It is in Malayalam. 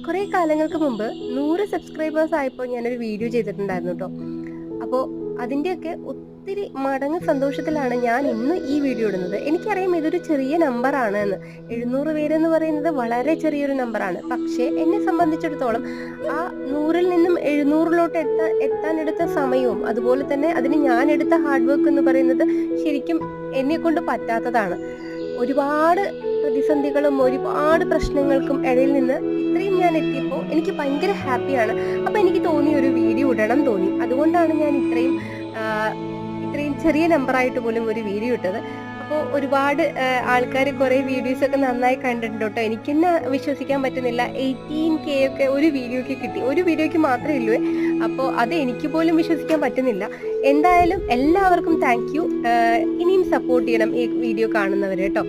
കുറേ കാലങ്ങൾക്ക് മുമ്പ് 100 സബ്സ്ക്രൈബേഴ്സ് ആയപ്പോൾ ഞാനൊരു വീഡിയോ ചെയ്തിട്ടുണ്ടായിരുന്നു കേട്ടോ. അപ്പോൾ അതിൻ്റെയൊക്കെ ഒത്തിരി മടങ്ങ് സന്തോഷത്തിലാണ് ഞാൻ ഇന്ന് ഈ വീഡിയോ ഇടുന്നത്. എനിക്കറിയാം ഇതൊരു ചെറിയ നമ്പറാണ് എന്ന്. 700 പേരെന്ന് പറയുന്നത് വളരെ ചെറിയൊരു നമ്പറാണ്. പക്ഷേ എന്നെ സംബന്ധിച്ചിടത്തോളം ആ 100ൽ നിന്നും 700ലോട്ട് എത്താനെടുത്ത സമയവും അതുപോലെ തന്നെ അതിന് ഞാൻ എടുത്ത ഹാർഡ് വർക്ക് എന്ന് പറയുന്നത് ശരിക്കും എന്നെക്കൊണ്ട് പറ്റാത്തതാണ്. ഒരുപാട് പ്രതിസന്ധികളും ഒരുപാട് പ്രശ്നങ്ങൾക്കും ഇടയിൽ നിന്ന് ഇത്രയും ഞാൻ എത്തിയപ്പോൾ എനിക്ക് ഭയങ്കര ഹാപ്പിയാണ്. അപ്പോൾ എനിക്ക് തോന്നി ഒരു വീഡിയോ ഇടണം തോന്നി. അതുകൊണ്ടാണ് ഞാൻ ഇത്രയും ചെറിയ നമ്പറായിട്ട് പോലും ഒരു വീഡിയോ ഇട്ടത്. അപ്പോൾ ഒരുപാട് ആൾക്കാർ കുറേ വീഡിയോസൊക്കെ നന്നായി കണ്ടിട്ടുണ്ട് കേട്ടോ. എനിക്കെന്നെ വിശ്വസിക്കാൻ പറ്റുന്നില്ല 18K ഒക്കെ ഒരു വീഡിയോയ്ക്ക് കിട്ടി. ഒരു വീഡിയോയ്ക്ക് മാത്രമേ ഉള്ളൂ. അപ്പോൾ അത് എനിക്ക് പോലും വിശ്വസിക്കാൻ പറ്റുന്നില്ല. എന്തായാലും എല്ലാവർക്കും താങ്ക് യു. ഇനിയും സപ്പോർട്ട് ചെയ്യണം ഈ വീഡിയോ കാണുന്നവർ കേട്ടോ.